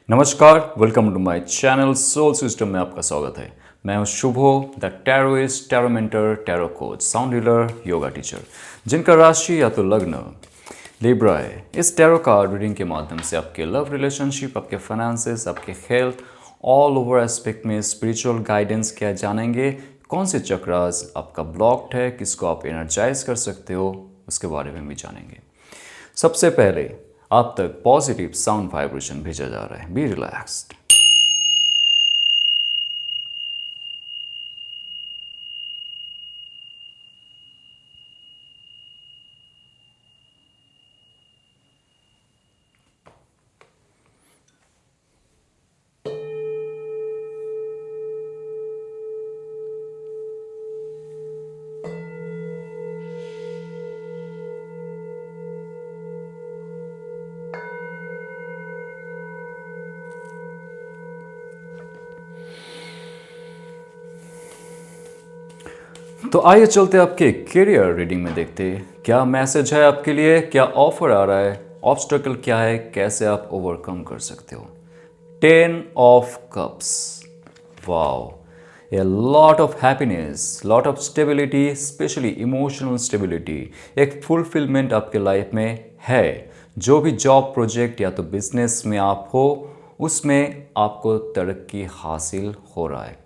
नमस्कार, welcome to my channel soul system में आपका स्वागत है। मैं हूं Shubho, the tarotist, tarot mentor, tarot coach, sound healer, yoga teacher, जिनका राशि या तो लग्न लिब्रा है। इस टैरो कार्ड रीडिंग के माध्यम से आपके लव रिलेशनशिप, आपके फाइनेंसेस, आपके हेल्थ, ऑल ओवर एस्पेक्ट में स्पिरिचुअल गाइडेंस क्या जानेंगे। कौन से चक्रास आपका ब्लॉक्ड है, किसको आप एनर्जाइज कर सकते हो, उसके बारे में भी जानेंगे। सबसे पहले आप तक पॉजिटिव साउंड वाइब्रेशन भेजा जा रहा है। B relaxed. तो आइए चलते आपके करियर रीडिंग में देखते हैं क्या मैसेज है आपके लिए, क्या ऑफर आ रहा है, ऑब्स्टेकल क्या है, कैसे आप ओवरकम कर सकते हो। 10 of cups, wow, a lot of happiness, lot of stability, specially emotional stability, एक फुलफिलमेंट आपके लाइफ में है। जो भी जॉब प्रोजेक्ट या तो बिजनेस में आप हो, उसमें आपको तरक्की हासिल हो रहा है।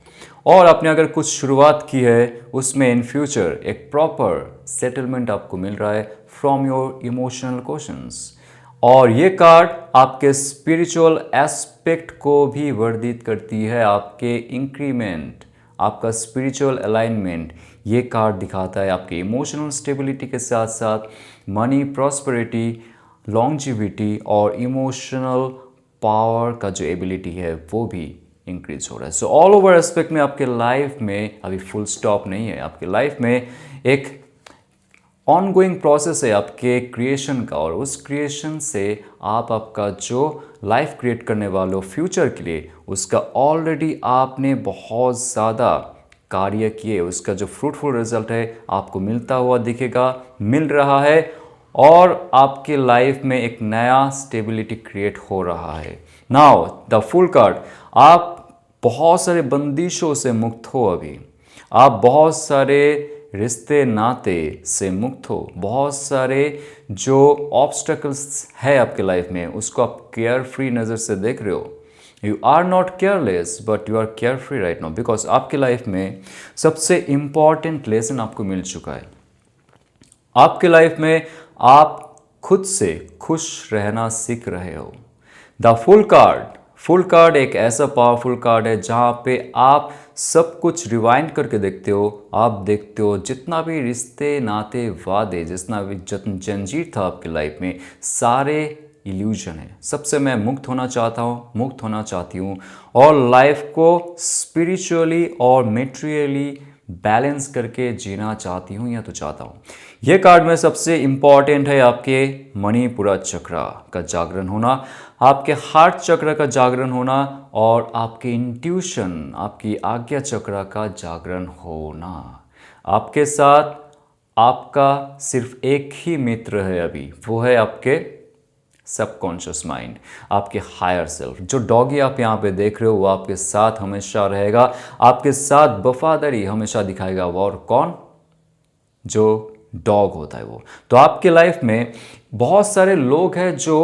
और आपने अगर कुछ शुरुआत की है, उसमें इन फ्यूचर एक प्रॉपर सेटलमेंट आपको मिल रहा है फ्रॉम योर इमोशनल क्वेश्चंस। और ये कार्ड आपके स्पिरिचुअल एस्पेक्ट को भी वर्धित करती है, आपके इंक्रीमेंट, आपका स्पिरिचुअल अलाइनमेंट। ये कार्ड दिखाता है आपके इमोशनल स्टेबिलिटी के साथ साथ मनी, प्रॉस्पेरिटी, लॉन्जिविटी और इमोशनल पावर का जो एबिलिटी है वो भी इंक्रीज हो रहा है। सो ऑल ओवर एस्पेक्ट में आपके लाइफ में अभी फुल स्टॉप नहीं है। आपके लाइफ में एक ऑनगोइंग प्रोसेस है आपके क्रिएशन का, और उस क्रिएशन से आप आपका जो लाइफ क्रिएट करने वाले हो फ्यूचर के लिए, उसका ऑलरेडी आपने बहुत ज़्यादा कार्य किए, उसका जो फ्रूटफुल रिजल्ट है आपको मिलता हुआ दिखेगा, मिल रहा है। और आपके लाइफ में एक नया स्टेबिलिटी क्रिएट हो रहा है। नाउ द फुल कार्ड, आप बहुत सारे बंदिशों से मुक्त हो। अभी आप बहुत सारे रिश्ते नाते से मुक्त हो। बहुत सारे जो ऑब्स्टेकल्स है आपके लाइफ में, उसको आप केयर फ्री नज़र से देख रहे हो। You are not careless but you are care free right now, because आपके लाइफ में सबसे इंपॉर्टेंट लेसन आपको मिल चुका है। आपके लाइफ में आप खुद से खुश रहना सीख रहे हो। द फुल कार्ड एक ऐसा पावरफुल कार्ड है जहाँ पे आप सब कुछ रिवाइंड करके देखते हो। आप देखते हो जितना भी रिश्ते नाते वादे, जितना भी जंजीर था आपकी लाइफ में, सारे इल्यूजन है। सबसे मैं मुक्त होना चाहता हूँ, मुक्त होना चाहती हूँ, और लाइफ को स्पिरिचुअली और मेटेरियली बैलेंस करके जीना चाहती हूँ या तो चाहता हूँ। ये कार्ड में सबसे इम्पॉर्टेंट है आपके मणिपुरा चक्र का जागरण होना, आपके हार्ट चक्र का जागरण होना, और आपके इंट्यूशन, आपकी आज्ञा चक्र का जागरण होना। आपके साथ आपका सिर्फ एक ही मित्र है अभी, वो है आपके सबकॉन्शियस माइंड, आपके हायर सेल्फ। जो डॉगी आप यहाँ पे देख रहे हो वो आपके साथ हमेशा रहेगा, आपके साथ वफादारी हमेशा दिखाएगा। वो और कौन? जो डॉग होता है वो। तो आपके लाइफ में बहुत सारे लोग हैं जो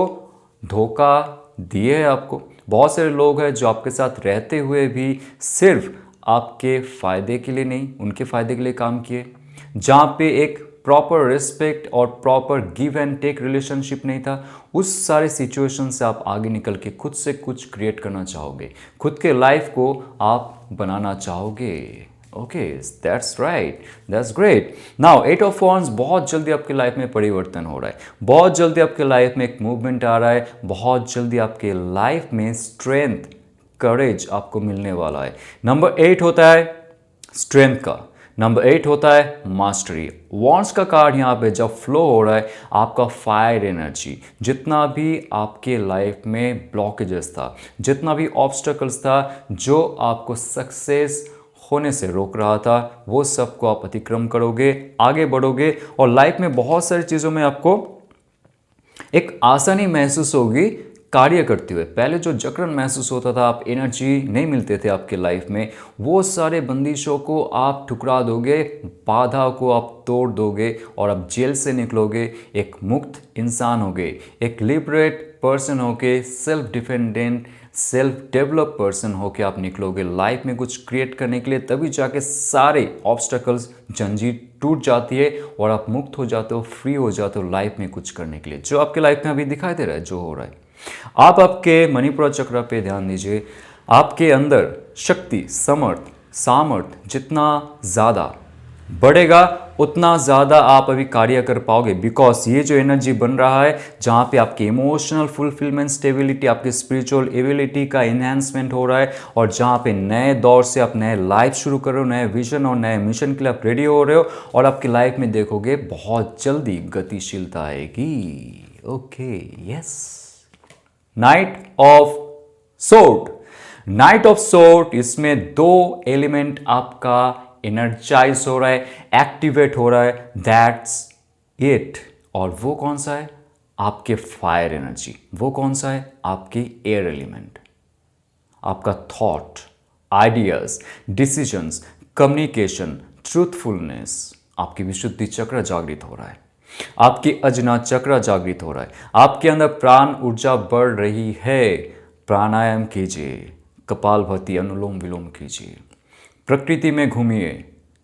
धोखा दिए हैं आपको। बहुत सारे लोग हैं जो आपके साथ रहते हुए भी सिर्फ आपके फ़ायदे के लिए नहीं, उनके फ़ायदे के लिए काम किए। जहाँ पे एक प्रॉपर रिस्पेक्ट और proper give and take relationship नहीं था, उस सारे सिचुएशन से आप आगे निकल के खुद से कुछ क्रिएट करना चाहोगे, खुद के लाइफ को आप बनाना चाहोगे। Okay, that's right, that's great. Now 8 of wands, बहुत जल्दी आपके लाइफ में परिवर्तन हो रहा है, बहुत जल्दी आपके लाइफ में एक मूवमेंट आ रहा है, बहुत जल्दी आपके लाइफ में स्ट्रेंथ, करेज आपको मिलने वाला है। नंबर 8 होता है स्ट्रेंथ का, नंबर 8 होता है मास्टरी। वॉन्ड्स का कार्ड यहाँ पे जब फ्लो हो रहा है, आपका फायर एनर्जी, जितना भी आपके लाइफ में ब्लॉकेजेस था, जितना भी ऑब्स्टेकल्स था जो आपको सक्सेस होने से रोक रहा था, वो सबको आप अतिक्रम करोगे, आगे बढ़ोगे, और लाइफ में बहुत सारी चीज़ों में आपको एक आसानी महसूस होगी कार्य करते हुए पहले जो जकड़न महसूस होता था, आप एनर्जी नहीं मिलते थे आपके लाइफ में, वो सारे बंदिशों को आप ठुकरा दोगे, बाधा को आप तोड़ दोगे और आप जेल से निकलोगे, एक मुक्त इंसान होगे, एक लिबरेट पर्सन होके, self dependent, self develop person होके आप निकलोगे लाइफ में कुछ क्रिएट करने के लिए। तभी जाके सारे ऑब्स्टकल्स, जंजीर टूट जाती है और आप मुक्त हो जाते हो, फ्री हो जाते हो लाइफ में कुछ करने के लिए, जो आपके लाइफ में अभी दिखाई दे रहा है, जो हो रहा है। आप आपके मणिपुर चक्र पे ध्यान दीजिए। आपके अंदर शक्ति, सामर्थ जितना ज़्यादा बढ़ेगा उतना ज़्यादा आप अभी कार्य कर पाओगे। बिकॉज ये जो एनर्जी बन रहा है, जहाँ पे आपकी इमोशनल फुलफिलमेंट, स्टेबिलिटी, आपकी स्पिरिचुअल एबिलिटी का इन्हेंसमेंट हो रहा है, और जहाँ पे नए दौर से आप नए लाइफ शुरू कर रहे हो, नए विजन और नए मिशन के लिए आप रेडी हो रहे हो, और आपकी लाइफ में देखोगे बहुत जल्दी गतिशीलता आएगी। Okay, yes. Night of sword, इसमें दो एलिमेंट आपका एनर्जाइज हो रहा है, एक्टिवेट हो रहा है, दैट्स इट। और वो कौन सा है? आपके फायर एनर्जी। वो कौन सा है? आपकी एयर एलिमेंट। आपका thought, ideas, decisions, communication, truthfulness. आपकी विशुद्धि चक्र जागृत हो रहा है, आपकी अजना चक्र जागृत हो रहा है, आपके अंदर प्राण ऊर्जा बढ़ रही है। प्राणायाम कीजिए, कपालभाति, अनुलोम विलोम कीजिए, प्रकृति में घूमिए,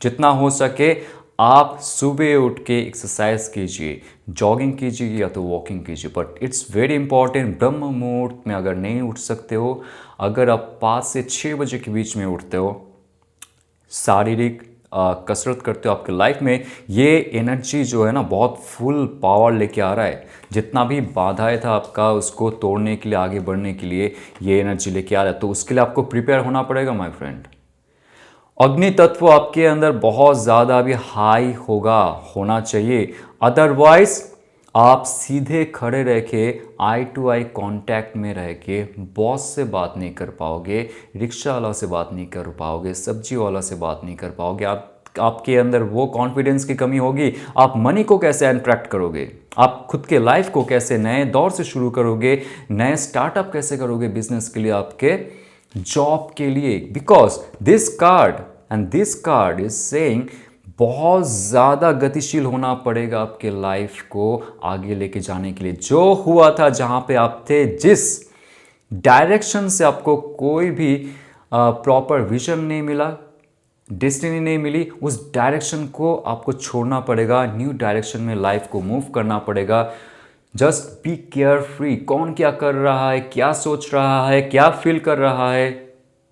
जितना हो सके आप सुबह उठ के एक्सरसाइज कीजिए, जॉगिंग कीजिए या तो वॉकिंग कीजिए। बट इट्स वेरी इंपॉर्टेंट, ब्रह्म मुहूर्त में अगर नहीं उठ सकते हो, अगर आप 5 से 6 बजे के बीच में उठते हो, शारीरिक कसरत करते हो, आपके लाइफ में ये एनर्जी जो है ना बहुत फुल पावर लेके आ रहा है। जितना भी बाधाएं था आपका, उसको तोड़ने के लिए, आगे बढ़ने के लिए ये एनर्जी लेके आ रहा है। तो उसके लिए आपको प्रिपेयर होना पड़ेगा माय फ्रेंड। अग्नि तत्व आपके अंदर बहुत ज़्यादा भी हाई होना चाहिए। अदरवाइज आप सीधे खड़े रह के, आई टू आई कांटेक्ट में रह के बॉस से बात नहीं कर पाओगे, रिक्शा वाला से बात नहीं कर पाओगे, सब्जी वाला से बात नहीं कर पाओगे। आपके अंदर वो कॉन्फिडेंस की कमी होगी। आप मनी को कैसे अट्रैक्ट करोगे? आप खुद के लाइफ को कैसे नए दौर से शुरू करोगे? नए स्टार्टअप कैसे करोगे बिजनेस के लिए, आपके जॉब के लिए? Because this card is saying बहुत ज़्यादा गतिशील होना पड़ेगा आपके लाइफ को आगे लेके जाने के लिए। जो हुआ था, जहाँ पे आप थे, जिस डायरेक्शन से आपको कोई भी प्रॉपर विजन नहीं मिला, डेस्टिनी नहीं मिली, उस डायरेक्शन को आपको छोड़ना पड़ेगा। न्यू डायरेक्शन में लाइफ को मूव करना पड़ेगा। Just be care free. कौन क्या कर रहा है, क्या सोच रहा है, क्या फील कर रहा है,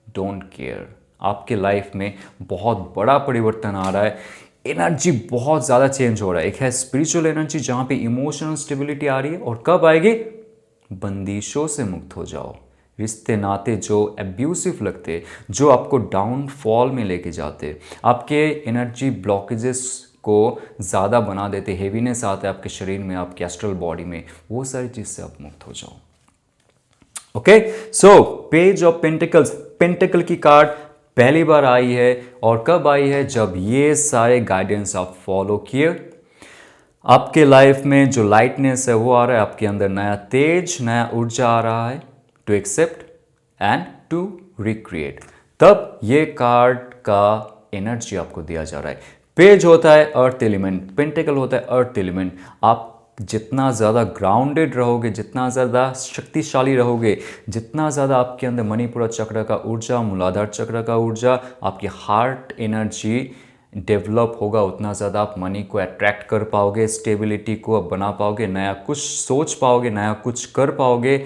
डोंट केयर। आपके लाइफ में बहुत बड़ा परिवर्तन आ रहा है। एनर्जी बहुत ज़्यादा चेंज हो रहा है। एक है स्पिरिचुअल एनर्जी, जहाँ पे इमोशनल स्टेबिलिटी आ रही है, और कब आएगी? बंदिशों से मुक्त हो जाओ। रिश्ते नाते जो एब्यूसिव लगते, जो आपको डाउनफॉल में लेके जाते, आपके एनर्जी ब्लॉकेजेस को ज़्यादा बना देते, हेवीनेस आता है आपके शरीर में, आपके एस्ट्रल बॉडी में, वो सारी चीज़ से आप मुक्त हो जाओ। Okay, so page of pentacles, pentacle की कार्ड पहली बार आई है। और कब आई है? जब ये सारे गाइडेंस आप फॉलो किए, आपके लाइफ में जो लाइटनेस है वो आ रहा है, आपके अंदर नया तेज, नया ऊर्जा आ रहा है to accept and to recreate. तब ये कार्ड का एनर्जी आपको दिया जा रहा है। पेज होता है अर्थ एलिमेंट, पेंटिकल होता है अर्थ एलिमेंट। आप जितना ज़्यादा ग्राउंडेड रहोगे, जितना ज़्यादा शक्तिशाली रहोगे, जितना ज़्यादा आपके अंदर मणिपुर चक्र का ऊर्जा, मूलाधार चक्र का ऊर्जा, आपकी हार्ट एनर्जी डेवलप होगा, उतना ज़्यादा आप मनी को अट्रैक्ट कर पाओगे, स्टेबिलिटी को आप बना पाओगे, नया कुछ सोच पाओगे, नया कुछ कर पाओगे,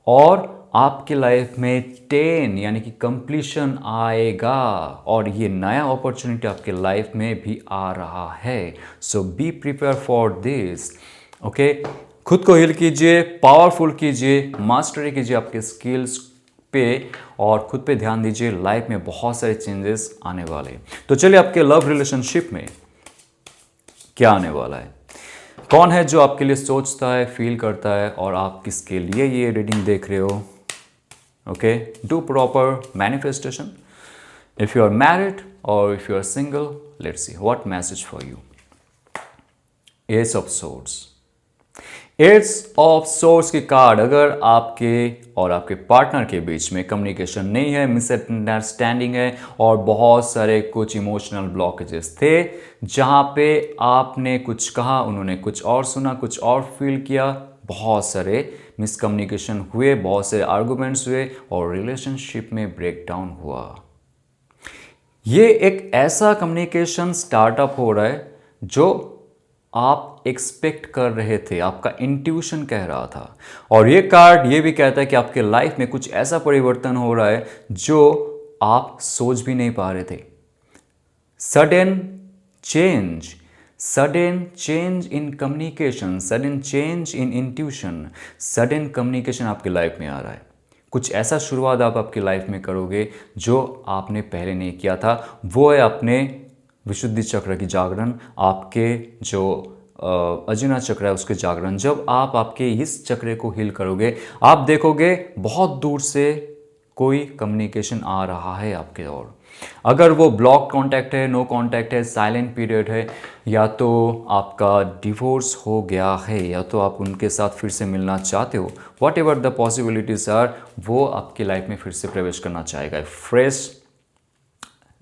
और आपके लाइफ में 10 यानी कि कंप्लीशन आएगा। और ये नया अपॉर्चुनिटी आपके लाइफ में भी आ रहा है। So be prepare for this. Okay, खुद को हील कीजिए, पावरफुल कीजिए, मास्टरी कीजिए आपके स्किल्स पे, और खुद पे ध्यान दीजिए। लाइफ में बहुत सारे चेंजेस आने वाले हैं। तो चलिए, आपके लव रिलेशनशिप में क्या आने वाला है? कौन है जो आपके लिए सोचता है, फील करता है, और आप किसके लिए ये रीडिंग देख रहे हो? Okay, do proper manifestation. If you are married और if you are single, let's see what message for you. Ace of swords. Ace of swords की कार्ड, अगर आपके और आपके पार्टनर के बीच में कम्युनिकेशन नहीं है, मिसअंडरस्टैंडिंग है और बहुत सारे कुछ इमोशनल ब्लॉकेजेस थे, जहाँ पे आपने कुछ कहा, उन्होंने कुछ और सुना, कुछ और फील किया, बहुत सारे मिसकम्युनिकेशन हुए, बहुत सारे आर्गुमेंट्स हुए और रिलेशनशिप में ब्रेकडाउन हुआ। ये एक ऐसा कम्युनिकेशन स्टार्टअप हो रहा है जो आप एक्सपेक्ट कर रहे थे, आपका इंट्यूशन कह रहा था। और ये कार्ड ये भी कहता है कि आपके लाइफ में कुछ ऐसा परिवर्तन हो रहा है जो आप सोच भी नहीं पा रहे थे। Sudden change, sudden change in communication, sudden change in intuition, sudden communication आपके लाइफ में आ रहा है। कुछ ऐसा शुरुआत आप आपकी लाइफ में करोगे जो आपने पहले नहीं किया था। वो है अपने विशुद्धि चक्र की जागरण, आपके जो अजूना चक्र है उसके जागरण। जब आप आपके इस चक्र को हील करोगे, आप देखोगे बहुत दूर से कोई कम्युनिकेशन आ रहा है आपके ओर। अगर वो ब्लॉक कांटेक्ट है, नो कांटेक्ट है, साइलेंट पीरियड है, या तो आपका डिवोर्स हो गया है, या तो आप उनके साथ फिर से मिलना चाहते हो, whatever the possibilities are, वो आपकी लाइफ में फिर से प्रवेश करना चाहेगा फ्रेश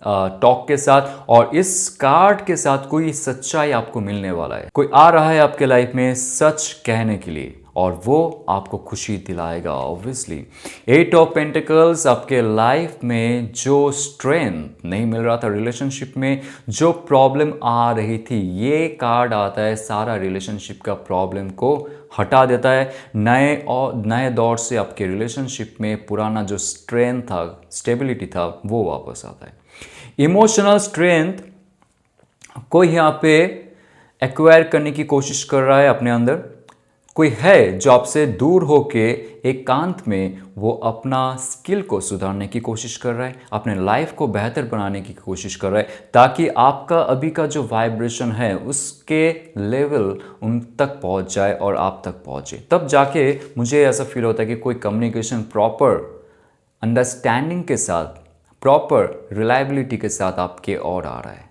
टॉक के साथ। और इस कार्ड के साथ कोई सच्चाई आपको मिलने वाला है, कोई आ रहा है आपके लाइफ में सच कहने के लिए, और वो आपको खुशी दिलाएगा ऑब्वियसली। एट ऑफ पेंटिकल्स, आपके लाइफ में जो स्ट्रेंथ नहीं मिल रहा था रिलेशनशिप में, जो प्रॉब्लम आ रही थी, ये कार्ड आता है सारा रिलेशनशिप का प्रॉब्लम को हटा देता है। नए दौर से आपके रिलेशनशिप में पुराना जो स्ट्रेंथ था, स्टेबिलिटी था, वो वापस आता है। इमोशनल स्ट्रेंथ कोई यहाँ पे एक्वायर करने की कोशिश कर रहा है अपने अंदर, कोई है जो आपसे दूर होके एकांत में वो अपना स्किल को सुधारने की कोशिश कर रहा है, अपने लाइफ को बेहतर बनाने की कोशिश कर रहा है, ताकि आपका अभी का जो वाइब्रेशन है उसके लेवल उन तक पहुंच जाए और आप तक पहुंचे। तब जाके मुझे ऐसा फील होता है कि कोई कम्युनिकेशन प्रॉपर अंडरस्टैंडिंग के साथ, प्रॉपर रिलायबिलिटी के साथ आपके और आ रहा है।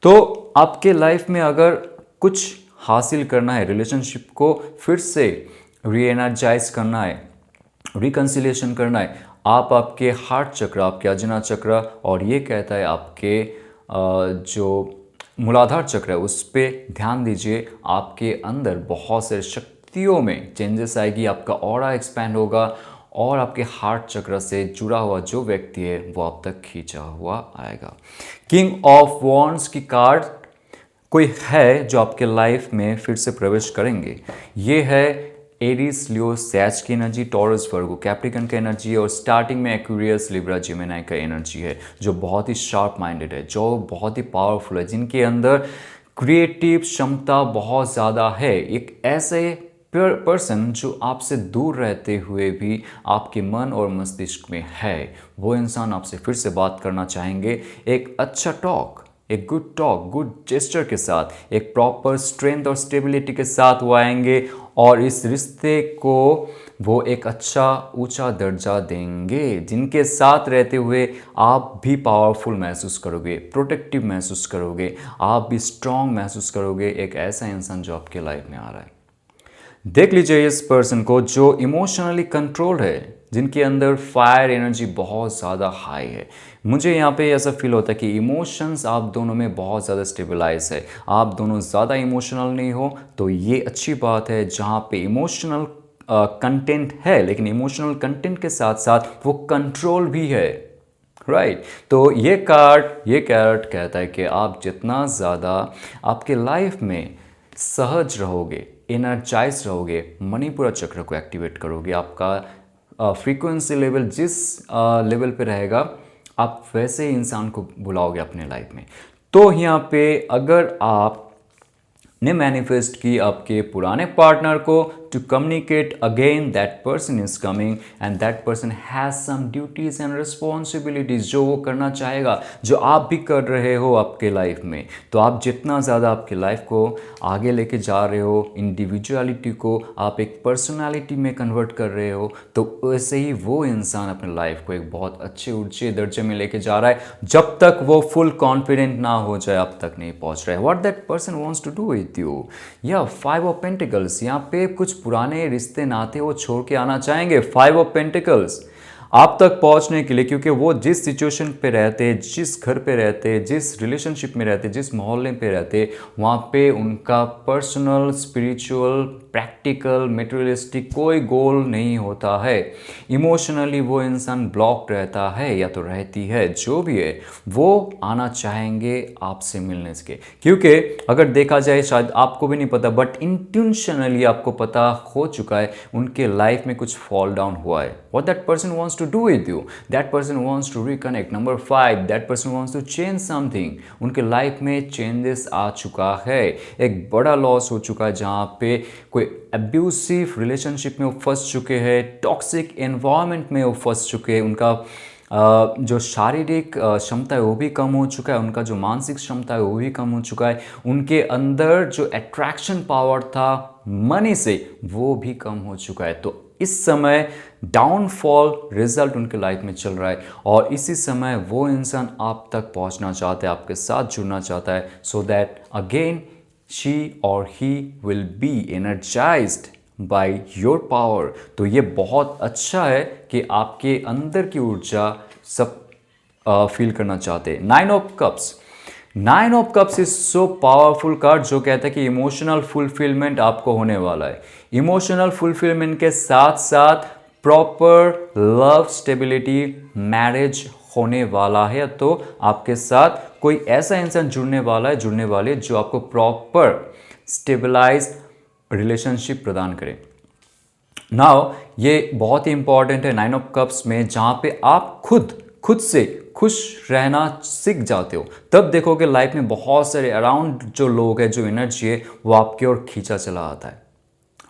तो आपके लाइफ में अगर कुछ हासिल करना है, रिलेशनशिप को फिर से री एनर्जाइज करना है, रिकन्सिलिएशन करना है, आप आपके हार्ट चक्र, आपके अजूना चक्र, और ये कहता है आपके जो मूलाधार चक्र है उस पर ध्यान दीजिए। आपके अंदर बहुत सारे शक्तियों में चेंजेस आएगी, आपका ऑरा एक्सपैंड होगा और आपके हार्ट चक्र से जुड़ा हुआ जो व्यक्ति है वो आप तक खींचा हुआ आएगा। किंग ऑफ वॉन्ड्स की कार्ड, कोई है जो आपके लाइफ में फिर से प्रवेश करेंगे। ये है एरीज, लियो, सैज की एनर्जी, टॉरस, वर्गो, कैप्रिकन की एनर्जी, और स्टार्टिंग में एक्वेरियस, लिब्रा, जेमिनी का एनर्जी है, जो बहुत ही शार्प माइंडेड है, जो बहुत ही पावरफुल है, जिनके अंदर क्रिएटिव क्षमता बहुत ज़्यादा है। एक ऐसे पर्सन जो आपसे दूर रहते हुए भी आपके मन और मस्तिष्क में है, वो इंसान आपसे फिर से बात करना चाहेंगे। एक अच्छा टॉक, एक गुड टॉक, गुड जेस्चर के साथ, एक प्रॉपर स्ट्रेंथ और स्टेबिलिटी के साथ वो आएंगे और इस रिश्ते को वो एक अच्छा ऊंचा दर्जा देंगे, जिनके साथ रहते हुए आप भी पावरफुल महसूस करोगे, प्रोटेक्टिव महसूस करोगे, आप भी स्ट्रांग महसूस करोगे। एक ऐसा इंसान जो आपके लाइफ में आ रहा है। देख लीजिए इस पर्सन को जो इमोशनली कंट्रोल्ड है, जिनके अंदर फायर एनर्जी बहुत ज़्यादा हाई है। मुझे यहाँ पे ऐसा फील होता है कि इमोशंस आप दोनों में बहुत ज़्यादा स्टेबलाइज है, आप दोनों ज़्यादा इमोशनल नहीं हो, तो ये अच्छी बात है। जहाँ पे इमोशनल कंटेंट है, लेकिन इमोशनल कंटेंट के साथ साथ वो कंट्रोल भी है, राइट। तो ये कार्ड कहता है कि आप जितना ज़्यादा आपके लाइफ में सहज रहोगे, एनर्जाइज रहोगे, मणिपुरा चक्र को एक्टिवेट करोगे, आपका फ्रीक्वेंसी लेवल जिस लेवल पे रहेगा, आप वैसे ही इंसान को बुलाओगे अपने लाइफ में। तो यहाँ पे अगर आप ने मैनिफेस्ट की आपके पुराने पार्टनर को, to communicate again that person is coming and that person has some duties and responsibilities जो वो करना चाहेगा, जो आप भी कर रहे हो आपके लाइफ में। तो आप जितना ज़्यादा आपके लाइफ को आगे लेके जा रहे हो, इंडिविजुअलिटी को आप एक पर्सनालिटी में कन्वर्ट कर रहे हो, तो वैसे ही वो इंसान अपने लाइफ को एक बहुत अच्छे ऊंचे दर्जे में लेके जा रहा है। जब तक वो फुल कॉन्फिडेंट ना हो जाए अब तक नहीं पहुंच रहा है। What that person wants to do with you, या 5 ऑफ पेंटिकल्स, यहाँ पे कुछ पुराने रिश्ते नाते वो छोड़ के आना चाहेंगे। 5 ऑफ पेंटिकल्स आप तक पहुंचने के लिए, क्योंकि वो जिस सिचुएशन पे रहते, जिस घर पे रहते, जिस रिलेशनशिप में रहते, जिस मोहल्ले पे रहते, वहाँ पे उनका पर्सनल, स्पिरिचुअल, प्रैक्टिकल, मटेरियलिस्टिक कोई गोल नहीं होता है। इमोशनली वो इंसान ब्लॉक रहता है या तो रहती है, जो भी है वो आना चाहेंगे आपसे मिलने के, क्योंकि अगर देखा जाए शायद आपको भी नहीं पता बट इंटेंशनली आपको पता हो चुका है उनके लाइफ में कुछ फॉल डाउन हुआ है। What that person wants to do with you, that person wants to reconnect. Number 5, that person wants to change something. उनके लाइफ में चेंजेस आ चुका है, एक बड़ा लॉस हो चुका है, जहाँ पे कोई अब्यूसिव रिलेशनशिप में वो फंस चुके हैं, टॉक्सिक एनवायरनमेंट में वो फंस चुके हैं, उनका जो शारीरिक क्षमता है वो भी कम हो चुका है, उनका जो मानसिक क्षमता है वो भी कम हो चुका है, उनके अंदर जो अट्रैक्शन पावर था मनी से वो भी कम हो चुका है। तो इस समय डाउनफॉल रिजल्ट उनके लाइफ में चल रहा है और इसी समय वो इंसान आप तक पहुंचना चाहता है, आपके साथ जुड़ना चाहता है, सो दैट अगेन शी और he will be energised by your power. तो ये बहुत अच्छा है कि आपके अंदर की ऊर्जा सब फील करना चाहते हैं। 9 of cups, 9 of cups is so powerful card, जो कहता है कि इमोशनल फुलफिलमेंट आपको होने वाला है। इमोशनल फुलफिलमेंट के साथ साथ प्रॉपर लव स्टेबिलिटी, मैरिज होने वाला है। तो आपके साथ कोई ऐसा इंसान जुड़ने वाला है, जुड़ने वाले, जो आपको प्रॉपर स्टेबलाइज रिलेशनशिप प्रदान करे। नाउ ये बहुत ही इंपॉर्टेंट है 9 ऑफ कप्स में, जहाँ पे आप खुद से खुश रहना सीख जाते हो, तब देखोगे लाइफ में बहुत सारे अराउंड जो लोग हैं, जो एनर्जी है वो आपकी ओर खींचा चला आता है,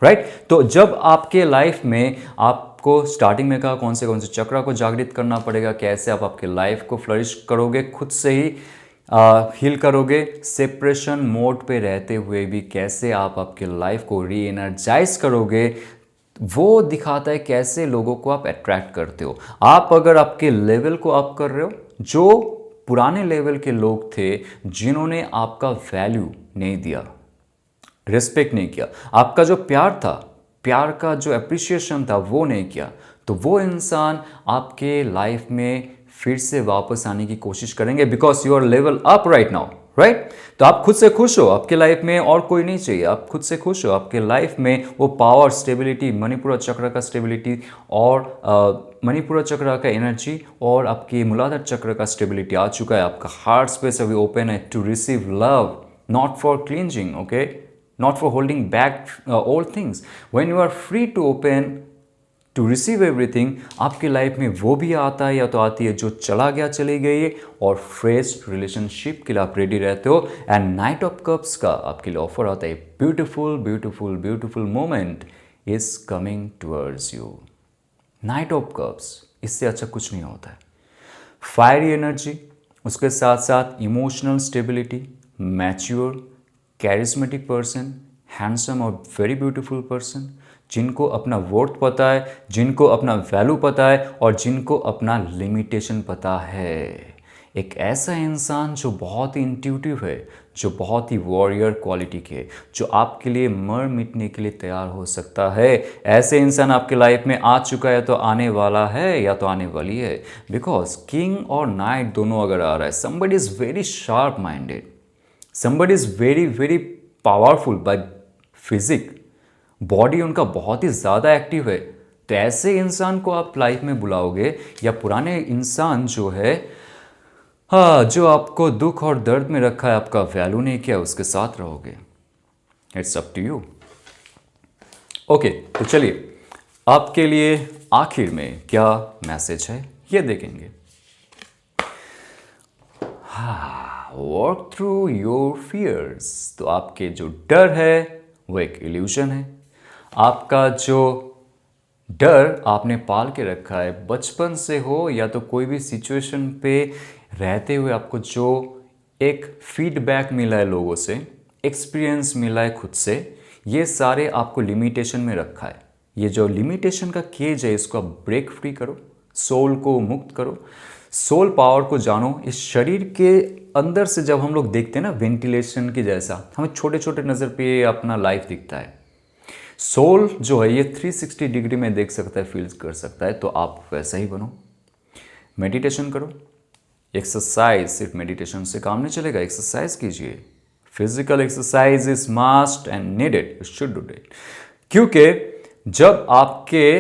राइट। तो जब आपके लाइफ में आपको स्टार्टिंग में कहा कौन से चक्र को जागृत करना पड़ेगा, कैसे आप आपके लाइफ को फ्लरिश करोगे, खुद से ही हील करोगे, सेपरेशन मोड पे रहते हुए भी कैसे आप आपके लाइफ को री एनर्जाइज करोगे, वो दिखाता है कैसे लोगों को आप अट्रैक्ट करते हो। आप अगर आपके लेवल को अप कर रहे हो, जो पुराने लेवल के लोग थे जिन्होंने आपका वैल्यू नहीं दिया, रिस्पेक्ट नहीं किया, आपका जो प्यार था, प्यार का जो अप्रिसिएशन था वो नहीं किया, तो वो इंसान आपके लाइफ में फिर से वापस आने की कोशिश करेंगे, because you are level up right now, right. तो आप खुद से खुश हो, आपके लाइफ में और कोई नहीं चाहिए, आप खुद से खुश हो, आपके लाइफ में वो पावर, स्टेबिलिटी, मणिपुरा चक्र का स्टेबिलिटी और मणिपुरा चक्र का एनर्जी और आपकी मूलाधार चक्र का स्टेबिलिटी आ चुका है। आपका हार्ट स्पेस अभी ओपन है to receive love, not for clinging, okay, not for holding back all things. When you are free to open to receive everything, आपके लाइफ में वो भी आता है या तो आती है जो चला गया, चली गई है, और फ्रेश रिलेशनशिप के लिए आप रेडी रहते हो। एंड 9 ऑफ कप्स का आपके लिए ऑफर आता है, beautiful beautiful beautiful moment is coming towards you. 9 of cups, इससे अच्छा कुछ नहीं होता है। फायरी एनर्जी, उसके साथ साथ emotional stability, mature, charismatic person, handsome और वेरी ब्यूटीफुल पर्सन, जिनको अपना वर्थ पता है, जिनको अपना वैल्यू पता है और जिनको अपना लिमिटेशन पता है। एक ऐसा इंसान जो बहुत ही इंट्यूटिव है, जो बहुत ही वॉरियर क्वालिटी के, जो आपके लिए मर मिटने के लिए तैयार हो सकता है। ऐसे इंसान आपके लाइफ में आ चुका है, तो आने वाला है या तो आने वाली है, बिकॉज किंग और नाइट दोनों अगर आ रहा है, somebody is very sharp minded, somebody is very very powerful by physique, body उनका बहुत ही ज़्यादा एक्टिव है। तो ऐसे इंसान को आप लाइफ में बुलाओगे, या पुराने इंसान जो है, हाँ, जो आपको दुख और दर्द में रखा है, आपका वैल्यू नहीं किया, उसके साथ रहोगे। It's up to you. Okay, तो चलिए आपके लिए आखिर में क्या मैसेज है ये देखेंगे। Work through your fears. तो आपके जो डर है वो एक इल्यूजन है, आपका जो डर आपने पाल के रखा है बचपन से हो या तो कोई भी सिचुएशन पे रहते हुए आपको जो एक फीडबैक मिला है लोगों से, एक्सपीरियंस मिला है खुद से, ये सारे आपको लिमिटेशन में रखा है। ये जो लिमिटेशन का केज है इसको आप ब्रेक फ्री करो, सोल को मुक्त करो, सोल पावर को जानो। इस शरीर के अंदर से जब हम लोग देखते हैं ना वेंटिलेशन की जैसा, हमें छोटे छोटे नज़र पे अपना लाइफ दिखता है। सोल जो है ये 360 डिग्री में देख सकता है, फील कर सकता है। तो आप वैसा ही बनो, मेडिटेशन करो, एक्सरसाइज। सिर्फ मेडिटेशन से काम नहीं चलेगा, एक्सरसाइज कीजिए। Physical exercise is must and needed, you should do it. क्योंकि जब आपके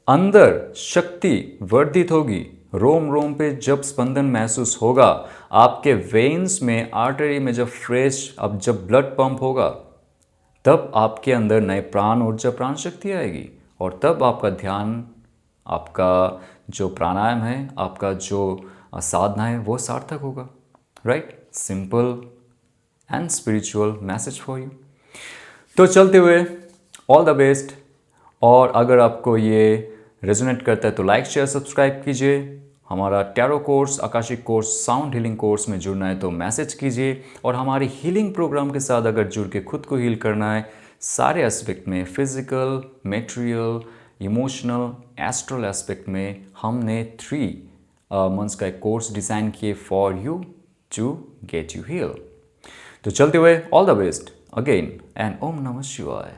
अंदर शक्ति वर्धित होगी, रोम रोम पे जब स्पंदन महसूस होगा, आपके वेन्स में, आर्टरी में जब फ्रेश, अब जब ब्लड पंप होगा, तब आपके अंदर नए प्राण ऊर्जा, प्राण शक्ति आएगी। और तब आपका ध्यान, आपका जो प्राणायाम है, आपका जो साधना है, वो सार्थक होगा। Right? Simple and spiritual message for you. तो चलते हुए ऑल द बेस्ट। और अगर आपको ये रेजोनेट करता है तो लाइक शेयर सब्सक्राइब कीजिए। हमारा tarot course, Akashic course, sound healing course में जुड़ना है तो मैसेज कीजिए। और हमारी हीलिंग प्रोग्राम के साथ अगर जुड़ के खुद को हील करना है सारे एस्पेक्ट में, physical, material, emotional, astral aspect में, हमने 3 मंथ्स का एक कोर्स डिज़ाइन किए for you to get you heal. तो चलते हुए all the best again and ओम नमः शिवाय।